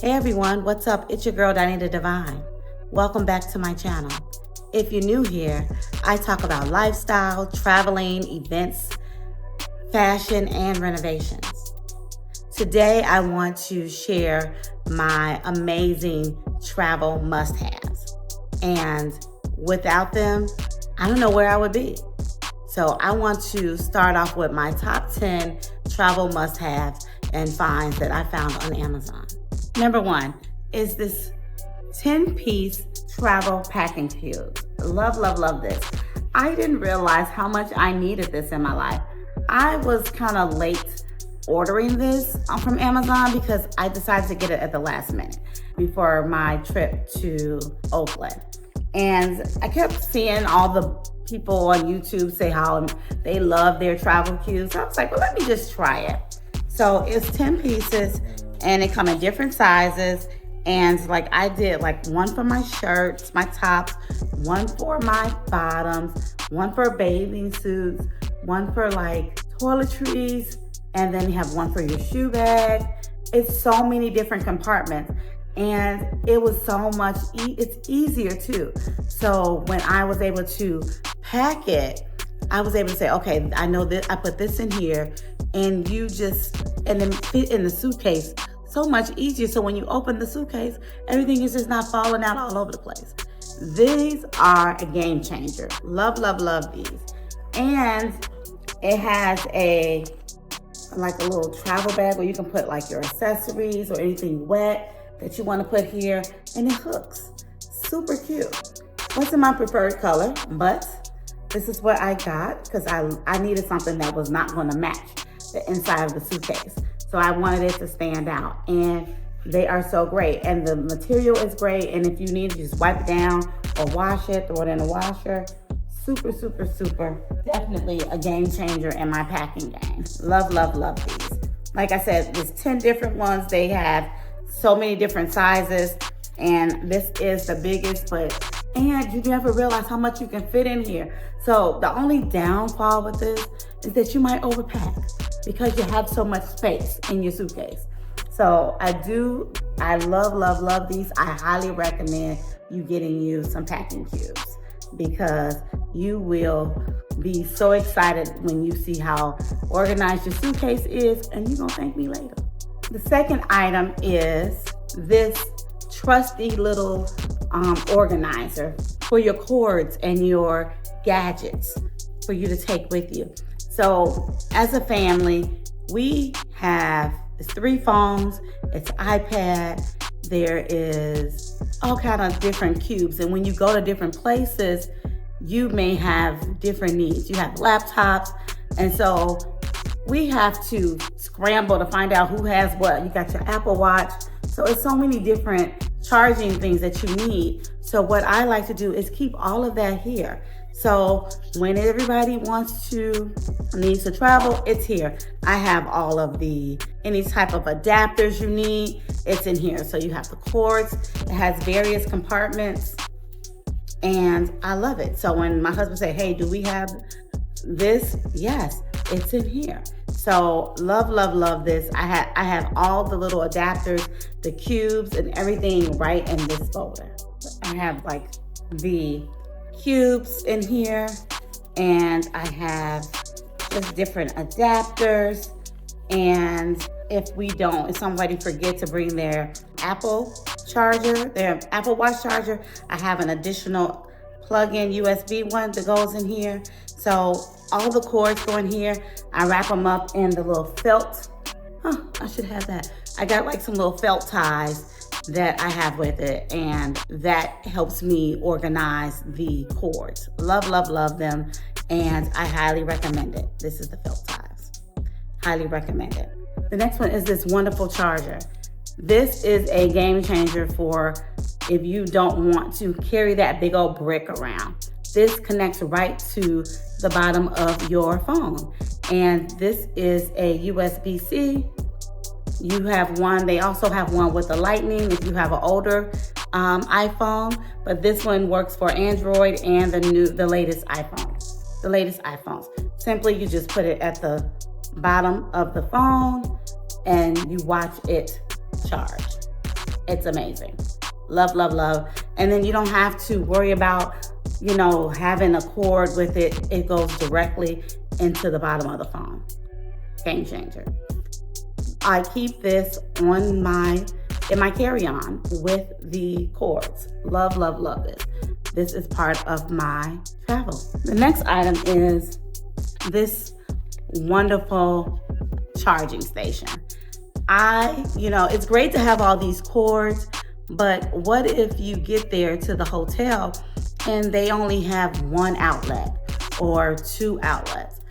Hey everyone, what's up? It's your girl Donita Divine. Welcome back to my channel. If you're new here, I talk about lifestyle, traveling, events, fashion, and renovations. Today I want to share my amazing travel must-haves. And without them, I don't know where I would be. So I want to start off with my top 10 travel must-haves and finds that I found on Amazon. Number 1 is this 10-piece travel packing cube. Love, love, love this. I didn't realize how much I needed this in my life. I was kind of late ordering this from Amazon because I decided to get it at the last minute before my trip to Oakland. And I kept seeing all the people on YouTube say how they love their travel cubes. So I was like, well, let me just try it. So it's 10 pieces and it come in different sizes. And like I did like one for my shirts, my tops, one for my bottoms, one for bathing suits, one for like toiletries, and then you have one for your shoe bag. It's so many different compartments. And it was so much, it's easier too. So when I was able to pack it, I was able to say, okay, I know that I put this in here, and then fit in the suitcase so much easier. So when you open the suitcase, everything is just not falling out all over the place. These are a game changer. Love, love, love these. And it has a little travel bag where you can put like your accessories or anything wet that you want to put here, and it hooks. Super cute. Wasn't my preferred color, but this is what I got because I needed something that was not going to match the inside of the suitcase. So I wanted it to stand out, and they are so great. And the material is great, and if you need to just wipe it down or wash it, throw it in the washer. Super, super, super. Definitely a game changer in my packing game. Love, love, love these. Like I said, there's 10 different ones. They have so many different sizes, and this is the biggest, and you never realize how much you can fit in here. So the only downfall with this is that you might overpack because you have so much space in your suitcase. So I love, love, love these. I highly recommend you getting you some packing cubes because you will be so excited when you see how organized your suitcase is, and you're gonna thank me later. The second item is this trusty little organizer for your cords and your gadgets for you to take with you. So as a family, we have 3 phones, it's iPad, there is all kind of different cubes. And when you go to different places, you may have different needs. You have laptops, and so we have to scramble to find out who has what. You got your Apple Watch. So it's so many different charging things that you need. So what I like to do is keep all of that here. So when everybody needs to travel, it's here. I have all of any type of adapters you need, it's in here. So you have the cords, it has various compartments, and I love it. So when my husband said, hey, do we have this? Yes, it's in here. So love, love, love this. I have all the little adapters, the cubes, and everything right in this folder. I have like the cubes in here, and I have just different adapters. And if somebody forget to bring their Apple charger, their Apple Watch charger, I have an additional plug-in USB one that goes in here. So all the cords go in here. I wrap them up in the little felt. I should have that. I got like some little felt ties that I have with it, and that helps me organize the cords. Love, love, love them, and I highly recommend it. This is the felt ties. Highly recommend it. The next one is this wonderful charger. This is a game changer for if you don't want to carry that big old brick around. This connects right to the bottom of your phone. And this is a USB-C. You have one, they also have one with the lightning if you have an older iPhone, but this one works for Android and the latest iPhones. Simply, you just put it at the bottom of the phone and you watch it charge. It's amazing. Love, love, love. And then you don't have to worry about, having a cord with it. It goes directly into the bottom of the phone. Game changer. I keep this in my carry-on with the cords. Love, love, love this. This is part of my travel. The next item is this wonderful charging station. It's great to have all these cords, but what if you get there to the hotel and they only have one outlet or two outlets?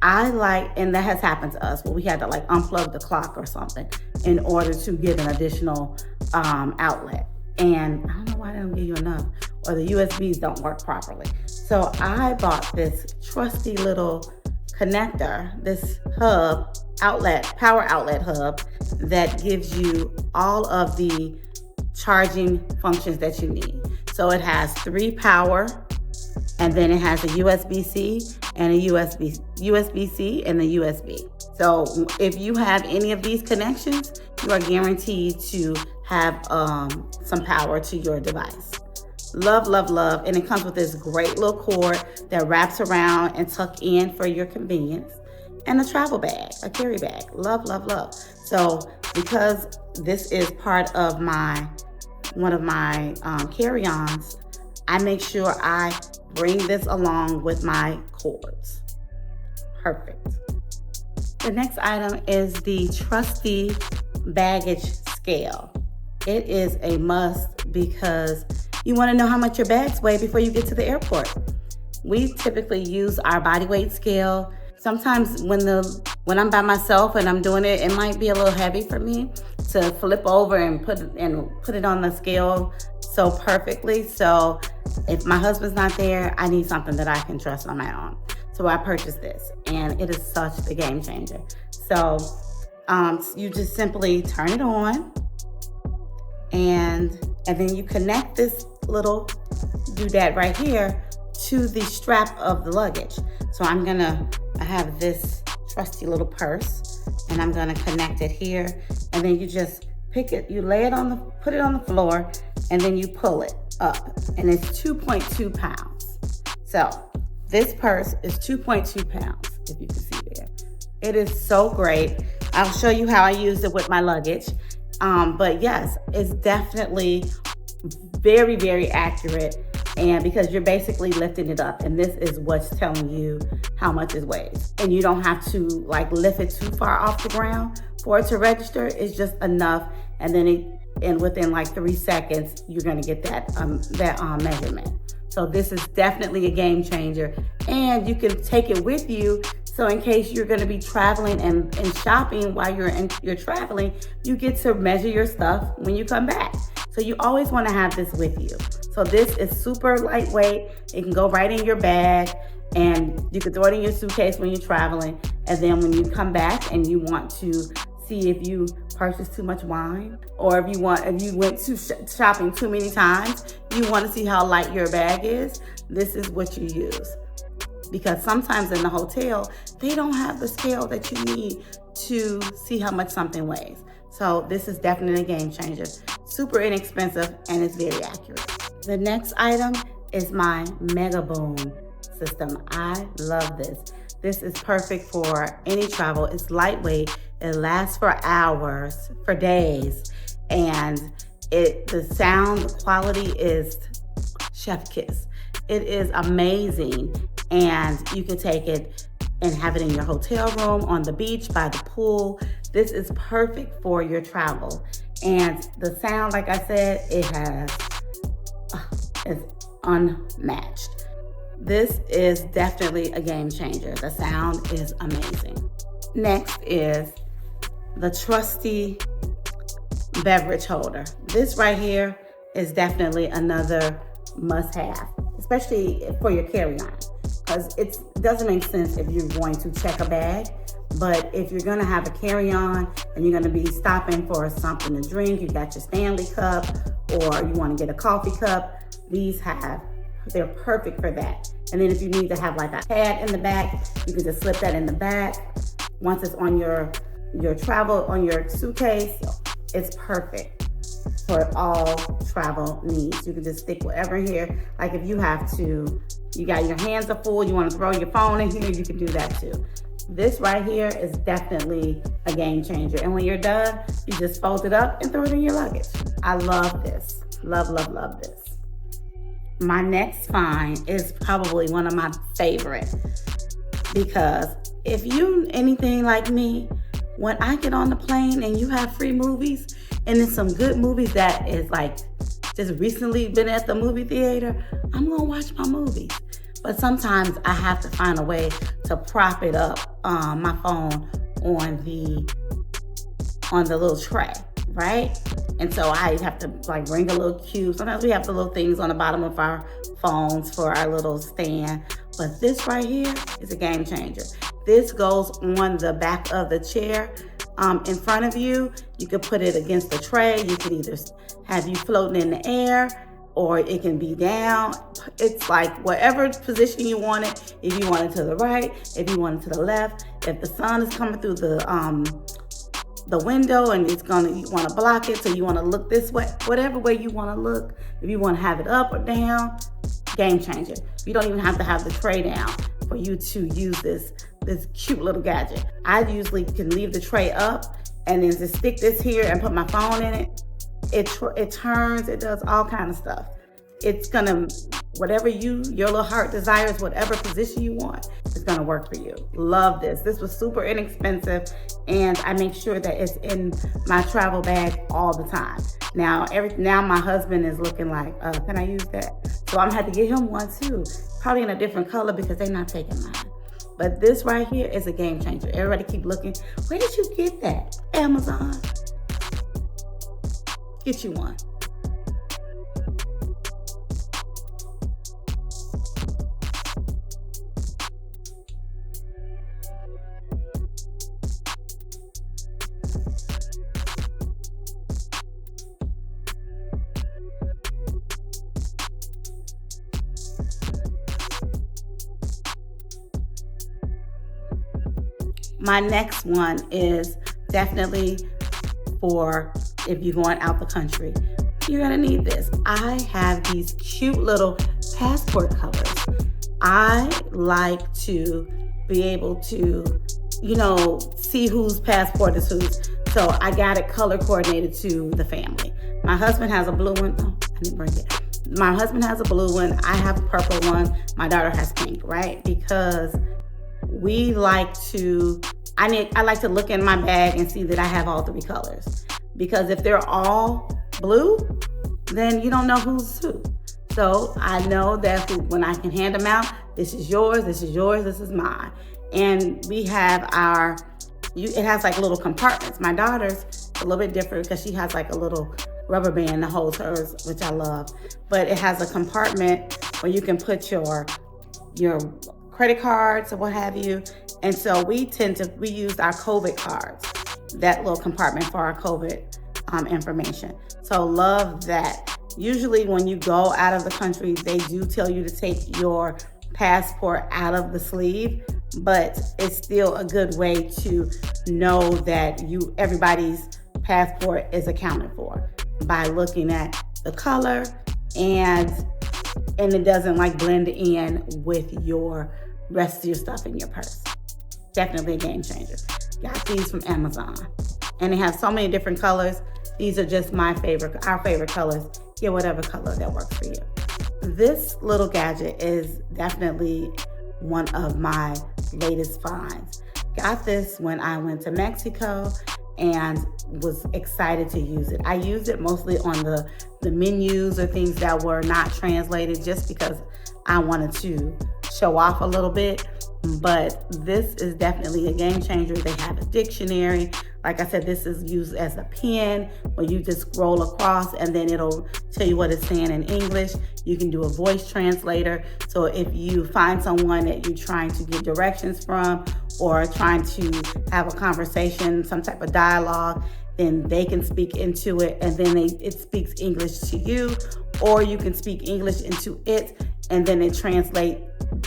And that has happened to us, where we had to unplug the clock or something in order to get an additional outlet. And I don't know why they don't give you enough, or the USBs don't work properly. So I bought this trusty little connector, this power outlet hub that gives you all of the charging functions that you need. So it has 3 power, and then it has a USB-C and a USB-C and a USB. So if you have any of these connections, you are guaranteed to have some power to your device. Love, love, love. And it comes with this great little cord that wraps around and tuck in for your convenience. And a travel bag, a carry bag. Love, love, love. So because this is part of one of my carry-ons, I make sure I bring this along with my cords. Perfect. The next item is the trusty baggage scale. It is a must because you want to know how much your bags weigh before you get to the airport. We typically use our body weight scale. Sometimes when I'm by myself and I'm doing it, it might be a little heavy for me to flip over and put it on the scale so perfectly. So if my husband's not there, I need something that I can trust on my own. So I purchased this, and it is such a game changer. So you just simply turn it on, and then you connect this little doodad right here to the strap of the luggage. So I have this trusty little purse, and I'm gonna connect it here, and then you just pick it, you put it on the floor, and then you pull it up, and it's 2.2 pounds. So this purse is 2.2 pounds, if you can see there. It is so great. I'll show you how I used it with my luggage. But yes, it's definitely very, very accurate, and because you're basically lifting it up, and this is what's telling you how much it weighs. And you don't have to lift it too far off the ground for it to register. It's just enough, and then within 3 seconds, you're gonna get that measurement. So this is definitely a game changer, and you can take it with you. So in case you're gonna be traveling and shopping while you're traveling, you get to measure your stuff when you come back. So you always wanna have this with you. So this is super lightweight. It can go right in your bag, and you can throw it in your suitcase when you're traveling. And then when you come back and you want to see if you purchased too much wine, or if you went to shopping too many times, you want to see how light your bag is, this is what you use. Because sometimes in the hotel, they don't have the scale that you need to see how much something weighs. So this is definitely a game changer. Super inexpensive, and it's very accurate. The next item is my Mega Boom system. I love this. This is perfect for any travel. It's lightweight. It lasts for hours, for days, and the sound quality is chef kiss. It is amazing, and you can take it and have it in your hotel room, on the beach, by the pool. This is perfect for your travel. And the sound, like I said, is unmatched. This is definitely a game changer. The sound is amazing. Next is the trusty beverage holder. This right here is definitely another must-have, especially for your carry-on, because it doesn't make sense if you're going to check a bag, but if you're going to have a carry-on and you're going to be stopping for something to drink, you got your Stanley cup, or you want to get a coffee cup, they're perfect for that. And then if you need to have a pad in the back, you can just slip that in the back. Once it's on your travel, on your suitcase, it's perfect. for all travel needs. You can just stick whatever in here. Like if you got your hands are full, you want to throw your phone in here, you can do that too. This right here is definitely a game changer. And when you're done, you just fold it up and throw it in your luggage. I love this. Love, love, love this. My next find is probably one of my favorite, because if you anything like me, when I get on the plane and you have free movies, and it's some good movies that is like just recently been at the movie theater, I'm gonna watch my movies. But sometimes I have to find a way to prop it up, my phone on the little tray, right? And so I have to like bring a little cube. Sometimes we have the little things on the bottom of our phones for our little stand. But this right here is a game changer. This goes on the back of the chair in front of you. You can put it against the tray. You can either have you floating in the air, or it can be down. It's like whatever position you want it. If you want it to the right, if you want it to the left, if the sun is coming through the window and you want to block it, so you want to look this way, whatever way you want to look. If you want to have it up or down, game changer. You don't even have to have the tray down for you to use this cute little gadget. I usually can leave the tray up and then just stick this here and put my phone in it. It turns, it does all kind of stuff. It's gonna, whatever your little heart desires, whatever position you want, it's gonna work for you. Love this. This was super inexpensive, and I make sure that it's in my travel bag all the time. Now my husband is looking like, can I use that? So I'm gonna have to get him one too, probably in a different color because they're not taking mine. But this right here is a game changer. Everybody keep looking. Where did you get that? Amazon. Get you one. My next one is definitely for if you're going out the country. You're gonna need this. I have these cute little passport covers. I like to be able to, see whose passport is whose. So I got it color coordinated to the family. My husband has a blue one. Oh, I didn't bring it. My husband has a blue one. I have a purple one. My daughter has pink, right? Because we like to, I like to look in my bag and see that I have all three colors. Because if they're all blue, then you don't know who's who. So I know that when I can hand them out, this is yours, this is yours, this is mine. And we have it has like little compartments. My daughter's a little bit different because she has like a little rubber band that holds hers, which I love. But it has a compartment where you can put your credit cards or what have you. And so we used our COVID cards, that little compartment for our COVID information. So love that. Usually when you go out of the country, they do tell you to take your passport out of the sleeve, but it's still a good way to know that everybody's passport is accounted for by looking at the color and it doesn't like blend in with your rest of your stuff in your purse. Definitely a game changer. Got these from Amazon. And they have so many different colors. These are just our favorite colors. Get whatever color that works for you. This little gadget is definitely one of my latest finds. Got this when I went to Mexico and was excited to use it. I used it mostly on the menus or things that were not translated just because I wanted to show off a little bit. But this is definitely a game changer. They have a dictionary. Like I said, this is used as a pen where you just scroll across and then it'll tell you what it's saying in English. You can do a voice translator. So if you find someone that you're trying to get directions from or trying to have a conversation, some type of dialogue, then they can speak into it and then it speaks English to you, or you can speak English into it and then it translates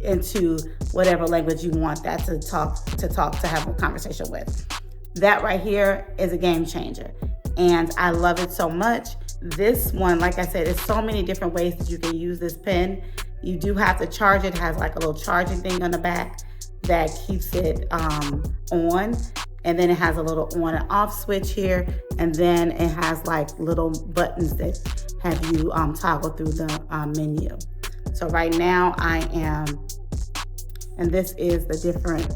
into whatever language you want that to have a conversation with. That right here is a game changer. And I love it so much this one, like I said, there's so many different ways that you can use this pen. You do have to charge it. It has like a little charging thing on the back that keeps it on. And then it has a little on and off switch here. And then it has like little buttons that have you toggle through the menu. So right now and this is the different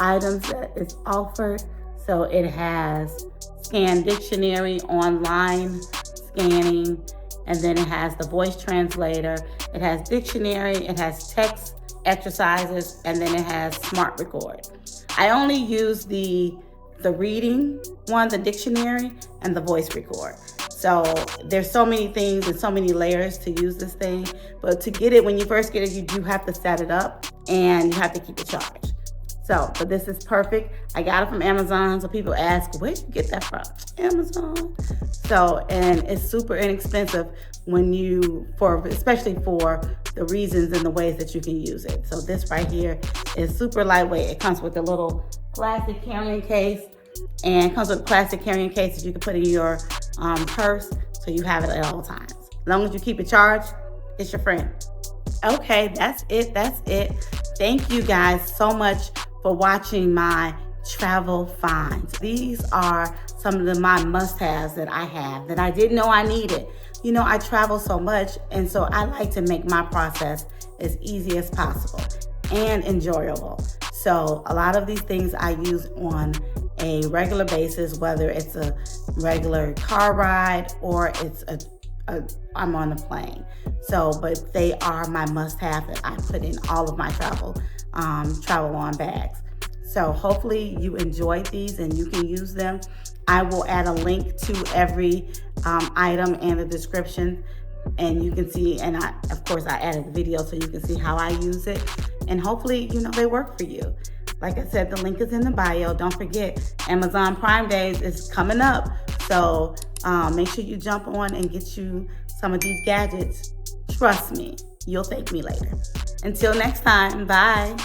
items that is offered. So it has scan dictionary, online scanning, and then it has the voice translator. It has dictionary, it has text exercises, and then it has smart record. I only use the reading one, the dictionary, and the voice record. So there's so many things and so many layers to use this thing. But to get it, when you first get it, you do have to set it up and you have to keep it charged. So, but this is perfect. I got it from Amazon. So people ask, where'd you get that from? Amazon. So, and it's super inexpensive especially for the reasons and the ways that you can use it. So this right here is super lightweight. It comes with a little plastic carrying case, and comes with a plastic carrying case that you can put in your purse, so you have it at all times. As long as you keep it charged, it's your friend. Okay, that's it. Thank you guys so much for watching my travel finds. These are some of my must-haves that I have that I didn't know I needed. You know, I travel so much, and so I like to make my process as easy as possible and enjoyable. So a lot of these things I use on a regular basis, whether it's a regular car ride or it's I'm on a plane. So, but they are my must-have that I put in all of my travel on bags. So hopefully you enjoyed these and you can use them. I will add a link to every item in the description, and you can see, and of course I added the video so you can see how I use it, and hopefully, you know, they work for you. Like I said, the link is in the bio. Don't forget, Amazon Prime Days is coming up. So make sure you jump on and get you some of these gadgets. Trust me, you'll thank me later. Until next time, bye.